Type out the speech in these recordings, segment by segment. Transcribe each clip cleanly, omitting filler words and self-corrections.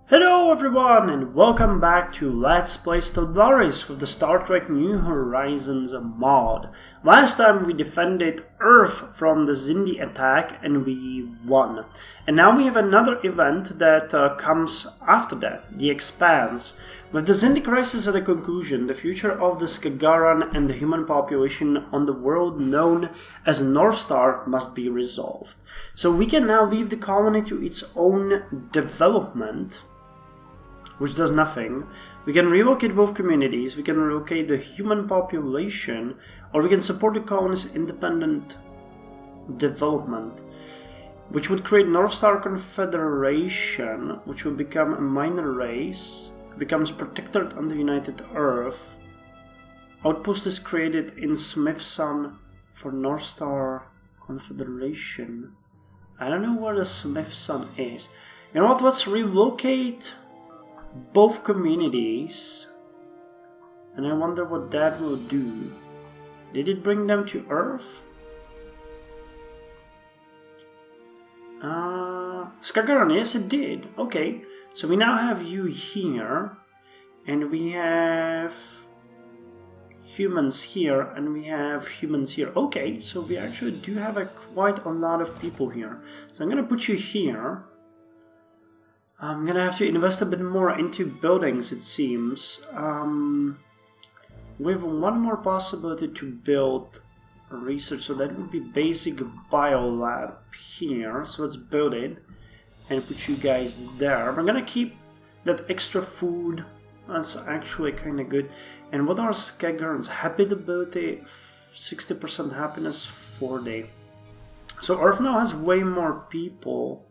Hello everyone and welcome back to Let's Play Stellaris with the Star Trek New Horizons mod. Last time we defended Earth from the Xindi attack and we won. And now we have another event that comes after that, the Expanse. With the Xindi crisis at a conclusion, the future of the Skagaran and the human population on the world known as North Star must be resolved. So we can now leave the colony to its own development, which does nothing. We can relocate both communities, we can relocate the human population, or we can support the colony's independent development, which would create North Star Confederation, which will become a minor race, becomes protected on the United Earth. Outpost is created in Smithson for North Star Confederation. I don't know where the Smithson is. You know what, let's relocate both communities, and I wonder what that will do. Did it bring them to Earth? Skagaran, yes it did. Okay, so we now have you here, and we have humans here, and we have humans here. Okay, so we actually do have quite a lot of people here. So I'm gonna put you here. I'm gonna have to invest a bit more into buildings, it seems. We have one more possibility to build research, so that would be basic biolab here. So let's build it and put you guys there. We're gonna keep that extra food. That's actually kind of good. And what are Skagaran's habitability? 60% happiness, 40. So Earth now has way more people.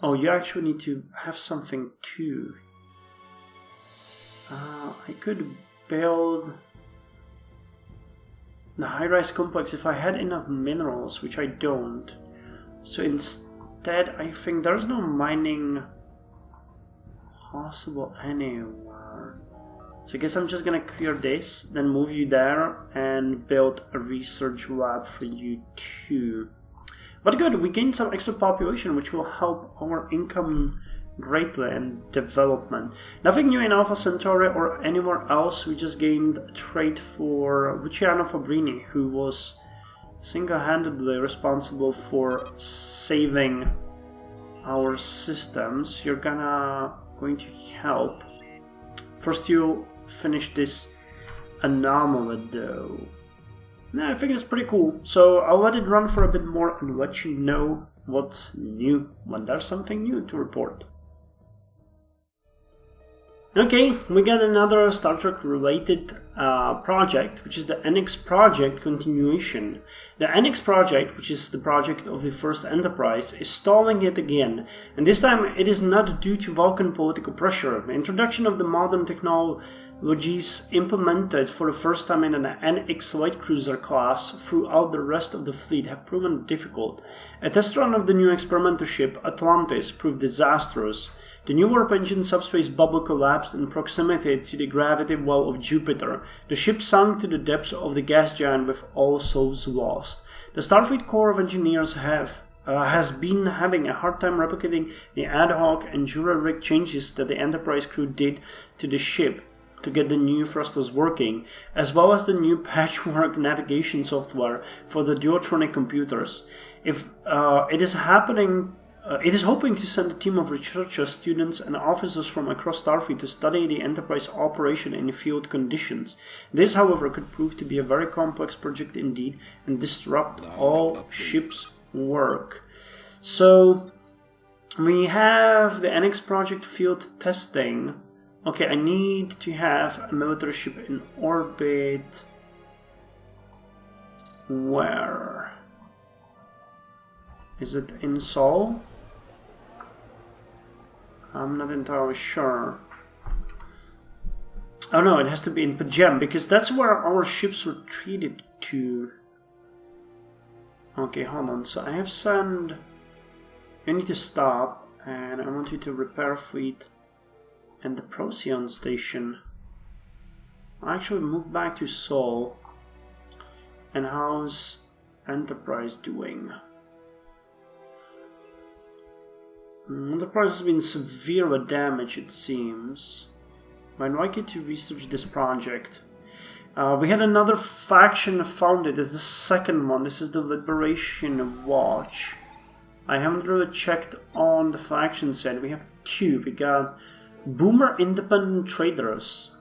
Oh, you actually need to have something too. I could build the high-rise complex if I had enough minerals, which I don't. So instead, I think there's no mining possible anywhere. So I guess I'm just gonna clear this, then move you there, and build a research lab for you too. But good, we gained some extra population, which will help our income greatly and development. Nothing new in Alpha Centauri or anywhere else. We just gained a trait for Luciano Fabrini, who was single-handedly responsible for saving our systems. You're going to help. First, you'll finish this anomaly, though. Yeah, I think it's pretty cool. So I'll let it run for a bit more and let you know what's new when there's something new to report. Okay, we got another Star Trek related project, which is the NX project continuation. The NX project, which is the project of the first Enterprise, is stalling yet again, and this time it is not due to Vulcan political pressure. The introduction of the modern technologies implemented for the first time in an NX light cruiser class throughout the rest of the fleet have proven difficult. A test run of the new experimental ship, Atlantis, proved disastrous. The new warp engine subspace bubble collapsed in proximity to the gravity well of Jupiter. The ship sank to the depths of the gas giant with all souls lost. The Starfleet Corps of Engineers has been having a hard time replicating the ad hoc and jury-rigged changes that the Enterprise crew did to the ship to get the new thrusters working, as well as the new patchwork navigation software for the Duotronic computers. It is hoping to send a team of researchers, students, and officers from across Starfleet to study the Enterprise operation in field conditions. This, however, could prove to be a very complex project indeed and disrupt all ships' work. So, we have the NX project field testing. Okay, I need to have a military ship in orbit. Where? Is it in Sol? I'm not entirely sure. Oh no, it has to be in Pajem, because that's where our ships retreated to. Okay, hold on. So I have sent... You need to stop, and I want you to repair fleet and the Procyon station. I'll actually move back to Sol. And how's Enterprise doing? Enterprise has been severe damage, it seems. I'd like you to research this project. We had another faction founded as the second one. This is the Liberation Watch. I haven't really checked on the factions yet. We have two. We got Boomer Independent Traders.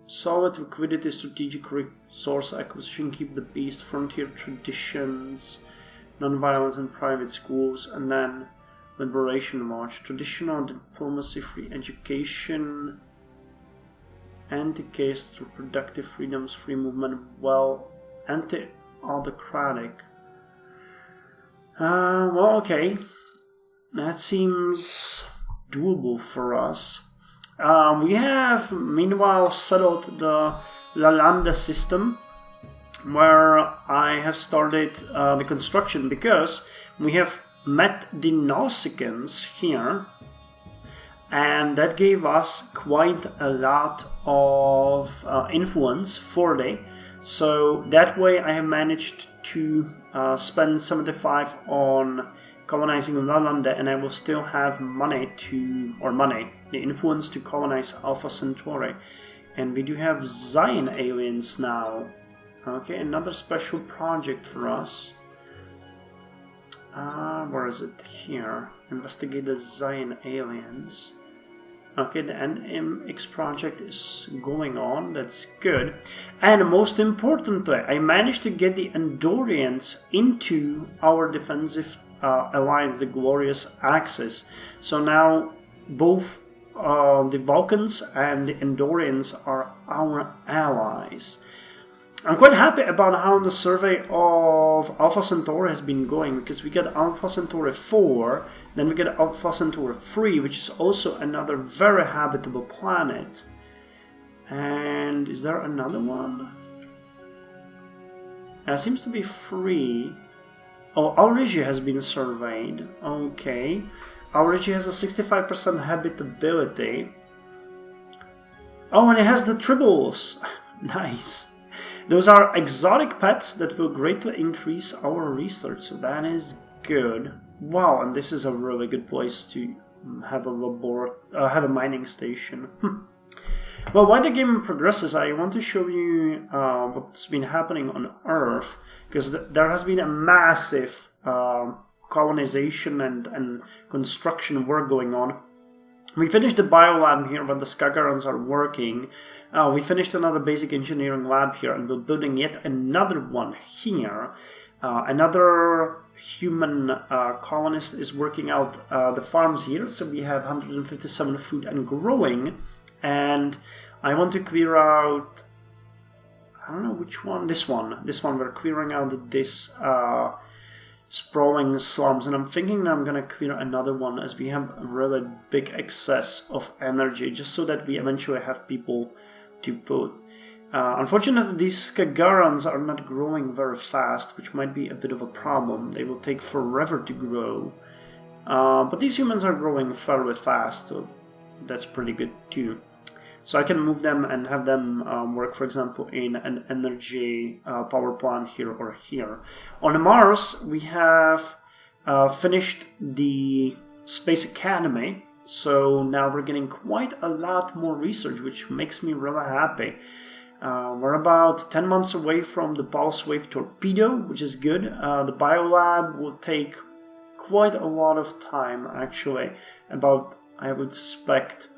Solid liquidity, strategic resource acquisition, keep the beast, frontier traditions, non-violence and private schools, and then Liberation Watch, traditional diplomacy, free education, anti-caste, reproductive freedoms, free movement, well, anti-autocratic. Well, okay. That seems doable for us. We have, meanwhile, settled the Lalanda system, where I have started the construction, because we have met the Nausicaans here, and that gave us quite a lot of influence for them. So that way I have managed to spend 75 on colonizing Lalanda, and I will still have the influence to colonize Alpha Centauri. And we do have Zion aliens now. Okay, another special project for us. Where is it? Here. Investigate the Zion aliens. Okay, the NMX project is going on. That's good. And most importantly, I managed to get the Andorians into our defensive alliance, the Glorious Axis. So now both the Vulcans and the Andorians are our allies. I'm quite happy about how the survey of Alpha Centauri has been going, because we get Alpha Centauri 4, then we get Alpha Centauri 3, which is also another very habitable planet. And is there another one? Seems to be 3. Oh, Aurigia has been surveyed. Okay. Aurigia has a 65% habitability. Oh, and it has the tribbles. Nice. Those are exotic pets that will greatly increase our research, so that is good. Wow, and this is a really good place to have a mining station. Well, while the game progresses, I want to show you what's been happening on Earth, because there has been a massive colonization and construction work going on. We finished the biolab here where the Skagarans are working. We finished another basic engineering lab here, and we're building yet another one here. Another human colonist is working out the farms here, so we have 157 food and growing. And I want to clear out, I don't know which one, this one we're clearing out this sprawling slums, and I'm thinking that I'm gonna clear another one, as we have a really big excess of energy, just so that we eventually have people to put. Unfortunately, these Skagarans are not growing very fast, which might be a bit of a problem. They will take forever to grow, but these humans are growing fairly fast, so that's pretty good too. So I can move them and have them work, for example, in an energy power plant here or here. On Mars, we have finished the Space Academy, so now we're getting quite a lot more research, which makes me really happy. We're about 10 months away from the Pulse Wave Torpedo, which is good. The Biolab will take quite a lot of time, actually. About, I would suspect,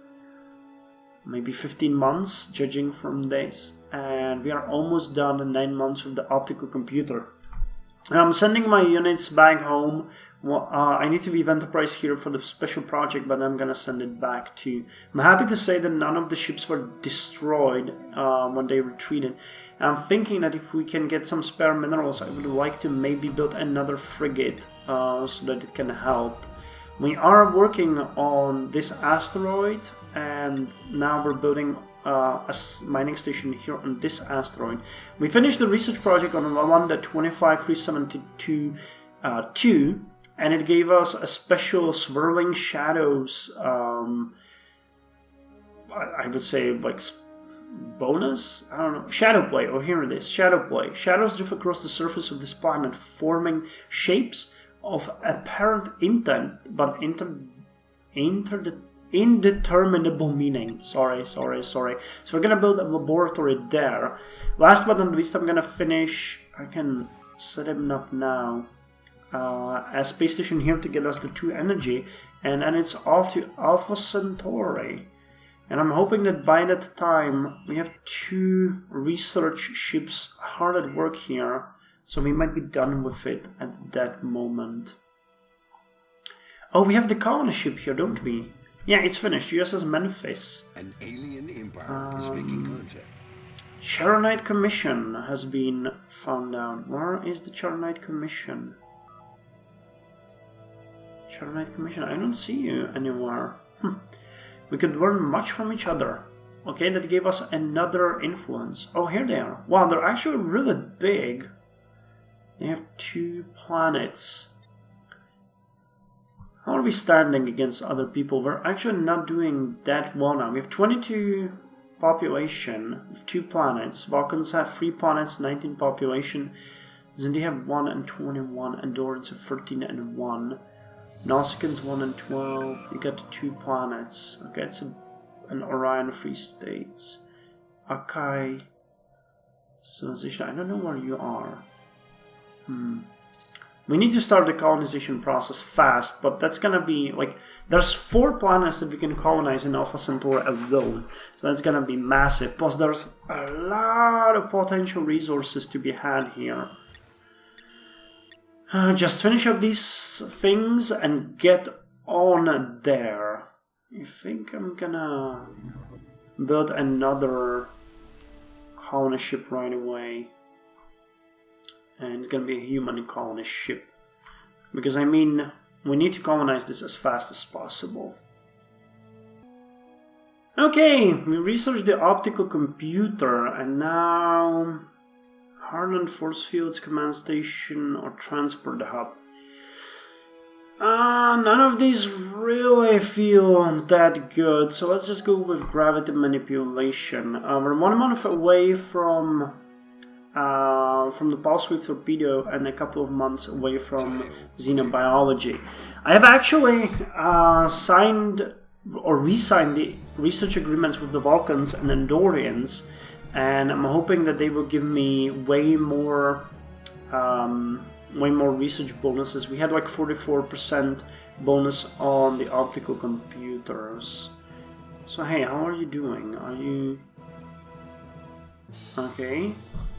maybe 15 months, judging from this, and we are almost done in 9 months with the optical computer. And I'm sending my units back home. Well, I need to leave Enterprise here for the special project, but I'm gonna send it back to... I'm happy to say that none of the ships were destroyed when they retreated. And I'm thinking that if we can get some spare minerals, I would like to maybe build another frigate so that it can help. We are working on this asteroid, and now we're building a mining station here on this asteroid. We finished the research project on Lalanda 25372-2, and it gave us a special swirling shadows, I would say, like bonus? I don't know. Shadow play. Oh, here it is. Shadow play. Shadows drift across the surface of this planet, forming shapes of apparent intent, but indeterminable meaning. Sorry. So we're gonna build a laboratory there. Last but not least, I'm gonna finish. I can set him up now. A space station here to get us the 2 energy, and then it's off to Alpha Centauri. And I'm hoping that by that time we have 2 research ships hard at work here, so we might be done with it at that moment. Oh, we have the colony ship here, don't we? Yeah, it's finished. USS Memphis. An alien empire is making contact. Charonite Commission has been found out. Where is the Charonite Commission? Charonite Commission, I don't see you anywhere. We could learn much from each other. Okay, that gave us another influence. Oh, here they are. Wow, they're actually really big. They have 2 planets. How are we standing against other people? We're actually not doing that well now. We have 22 population with 2 planets. Vulcans have 3 planets, 19 population. Zindi have 1 and 21. Andorans have 13 and 1. Nausicaans 1 and 12. You got 2 planets. Okay, it's an Orion Free States. Akai civilization. I don't know where you are. We need to start the colonization process fast, but that's gonna be like there's 4 planets that we can colonize in Alpha Centauri alone. So that's gonna be massive. Plus there's a lot of potential resources to be had here. Just finish up these things and get on there. I think I'm gonna build another colony ship right away. And it's gonna be a human colony ship. Because I mean, we need to colonize this as fast as possible. Okay, we researched the optical computer and now Harland Force Fields Command Station or Transport Hub. None of these really feel that good, so let's just go with Gravity Manipulation. We're 1 month away from the Pulse Wave Torpedo and a couple of months away from Xenobiology. I have actually signed or re-signed the research agreements with the Vulcans and Andorians, and I'm hoping that they will give me way more research bonuses. We had like 44% bonus on the optical computers. So hey, how are you doing? Are you okay?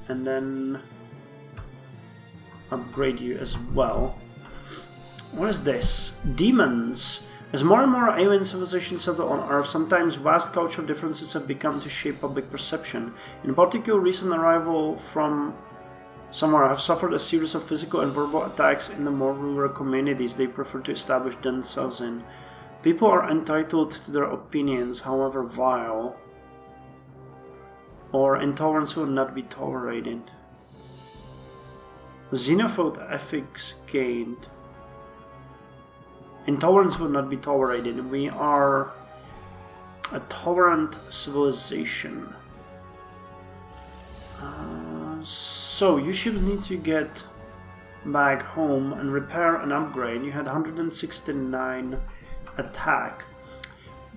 And then upgrade you as well. What is this? Demons. As more and more alien civilizations settle on Earth, sometimes vast cultural differences have begun to shape public perception. In particular, recent arrival from somewhere have suffered a series of physical and verbal attacks in the more rural communities they prefer to establish themselves in. People are entitled to their opinions, however vile, or intolerance will not be tolerated. Xenophobe ethics gained. Intolerance will not be tolerated. We are a tolerant civilization. So, you ships need to get back home and repair and upgrade. You had 169 attack.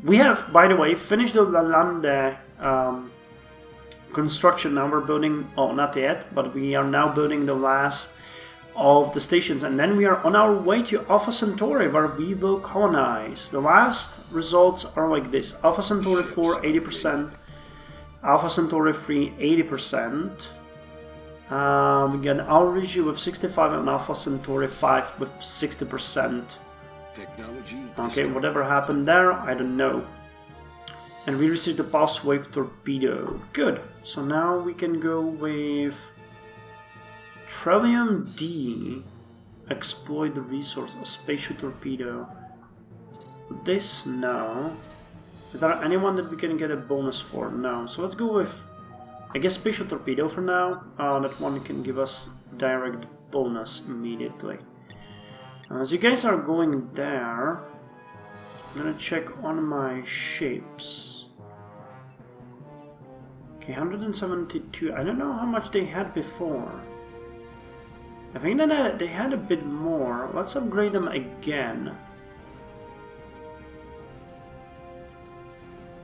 We have, by the way, finished the Lalande construction. Now we're building, oh, not yet, but we are now building the last of the stations, and then we are on our way to Alpha Centauri, where we will colonize. The last results are like this: Alpha Centauri 4 80%, Alpha Centauri 3 80%. We got our regime with 65 and Alpha Centauri 5 with 60%. Technology. Okay, whatever happened there, I don't know. And we received the Pulse Wave Torpedo. Good. So now we can go with Trillium D. Exploit the resource. A spatial torpedo. This, no. Is there anyone that we can get a bonus for? No. So let's go with, I guess, spatial torpedo for now. That one can give us direct bonus immediately. As you guys are going there, I'm gonna check on my shapes. Okay, 172. I don't know how much they had before. I think that they had a bit more. Let's upgrade them again.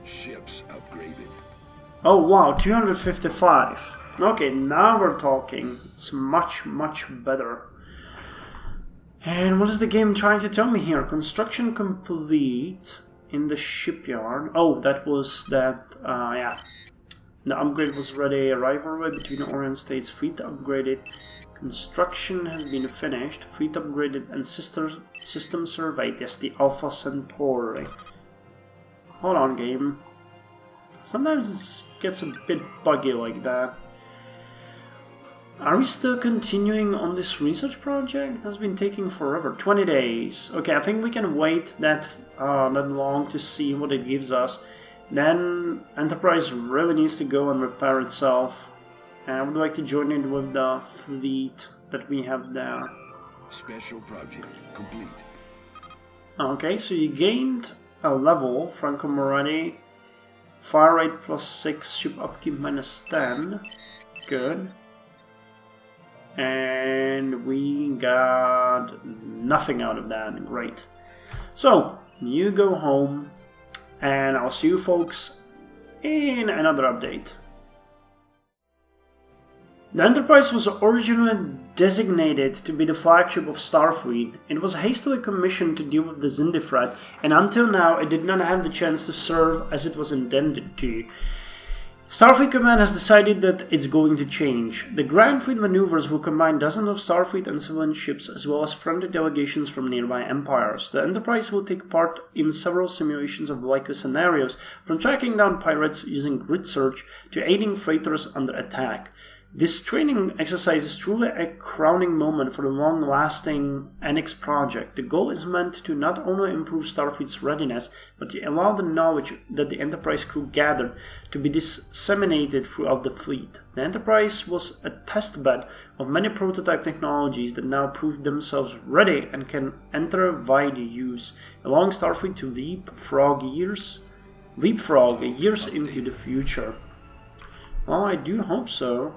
Ships upgraded. Oh wow, 255. Okay, now we're talking. It's much, much better. And what is the game trying to tell me here? Construction complete in the shipyard. Oh, that was that, yeah. The upgrade was ready. Rivalry between the Orient States. Fleet upgraded. Construction has been finished. Fleet upgraded and system surveyed. Yes, the Alpha Centauri. Hold on, game. Sometimes it gets a bit buggy like that. Are we still continuing on this research project? It has been taking forever. 20 days. Okay, I think we can wait that long to see what it gives us. Then Enterprise really needs to go and repair itself. And I would like to join in with the fleet that we have there. Special project complete. Okay, so you gained a level, Franco Moretti. Fire rate +6, ship upkeep -10. Good. And we got nothing out of that. Great. So, you go home, and I'll see you folks in another update. The Enterprise was originally designated to be the flagship of Starfleet. It was hastily commissioned to deal with the Xindi threat, and until now it did not have the chance to serve as it was intended to. Starfleet Command has decided that it's going to change. The Grand Fleet maneuvers will combine dozens of Starfleet and civilian ships as well as friendly delegations from nearby empires. The Enterprise will take part in several simulations of likely scenarios, from tracking down pirates using grid search to aiding freighters under attack. This training exercise is truly a crowning moment for the long-lasting Annex project. The goal is meant to not only improve Starfleet's readiness, but to allow the knowledge that the Enterprise crew gathered to be disseminated throughout the fleet. The Enterprise was a testbed of many prototype technologies that now proved themselves ready and can enter wide use, allowing Starfleet to leapfrog years into the future. Well, I do hope so.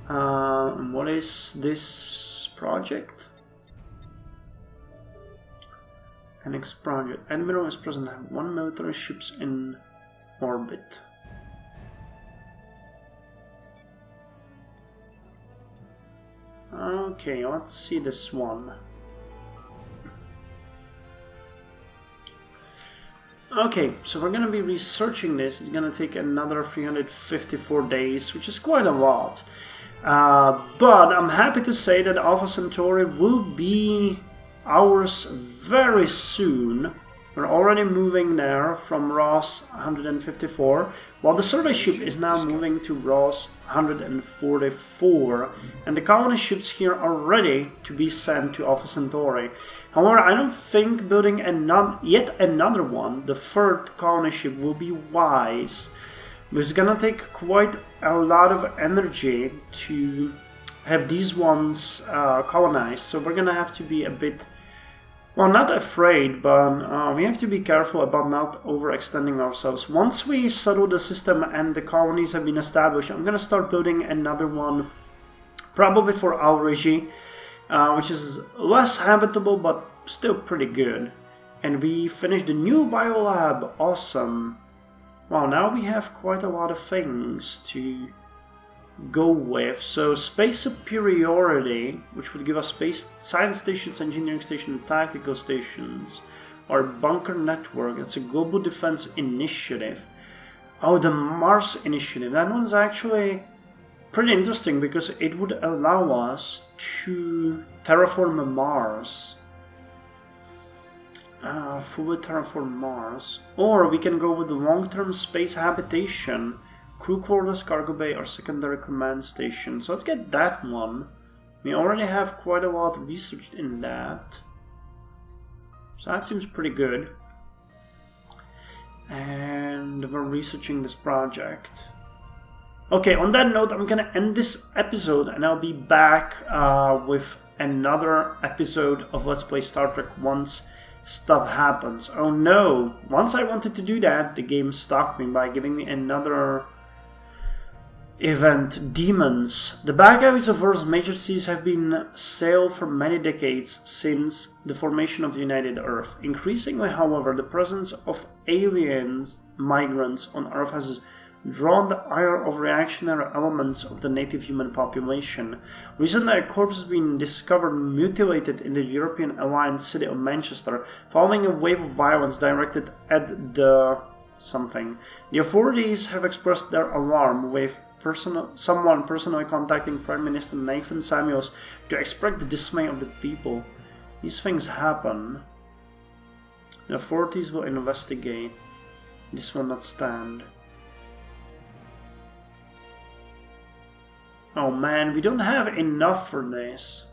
What is this project? Annex project. Admiral is present at 1 military ships in orbit. Okay, let's see this one. Okay, so we're gonna be researching this. It's gonna take another 354 days, which is quite a lot. But I'm happy to say that Alpha Centauri will be ours very soon. We're already moving there from Ross 154, while the survey ship is now moving to Ross 144, and the colony ships here are ready to be sent to Alpha Centauri. However, I don't think building yet another one, the third colony ship, will be wise. It's gonna take quite a lot of energy to have these ones colonized, so we're gonna have to be a bit, well, not afraid, but we have to be careful about not overextending ourselves. Once we settle the system and the colonies have been established, I'm gonna start building another one, probably for Alrigi, which is less habitable but still pretty good. And we finished the new biolab. Awesome. Wow, now we have quite a lot of things to go with. So space superiority, which would give us space science stations, engineering stations, and tactical stations. Or bunker network. It's a global defense initiative. Oh, the Mars initiative. That one's actually pretty interesting because it would allow us to terraform Mars. Fully terraform Mars. Or we can go with the long-term space habitation, crew quarters, cargo bay, or secondary command station. So let's get that one. We already have quite a lot researched in that. So that seems pretty good. And we're researching this project. Okay, on that note, I'm gonna end this episode and I'll be back with another episode of Let's Play Star Trek once stuff happens. Oh no! Once I wanted to do that, the game stopped me by giving me another Event Demons. The back alleys of Earth's major cities have been sailed for many decades since the formation of the United Earth. Increasingly, however, the presence of alien migrants on Earth has drawn the ire of reactionary elements of the native human population. Recently, a corpse has been discovered mutilated in the European aligned city of Manchester, following a wave of violence directed at the something. The authorities have expressed their alarm, with someone personally contacting Prime Minister Nathan Samuels to express the dismay of the people. These things happen. The authorities will investigate. This will not stand. Oh man, we don't have enough for this.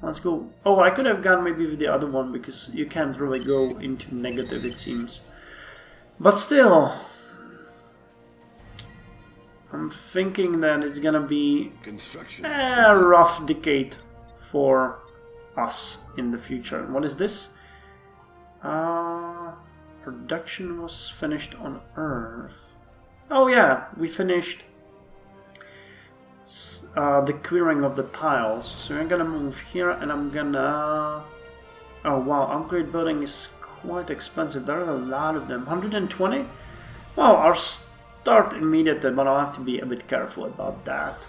Let's go. Oh, I could have gone maybe with the other one, because you can't really go into negative, it seems. But still, I'm thinking that it's gonna be a rough decade for us in the future. What is this? Production was finished on Earth. Oh yeah, we finished the clearing of the tiles. So we're gonna move here, and I'm gonna... Oh wow, upgrade building is quite expensive. There are a lot of them. 120? Well, I'll start immediately, but I'll have to be a bit careful about that.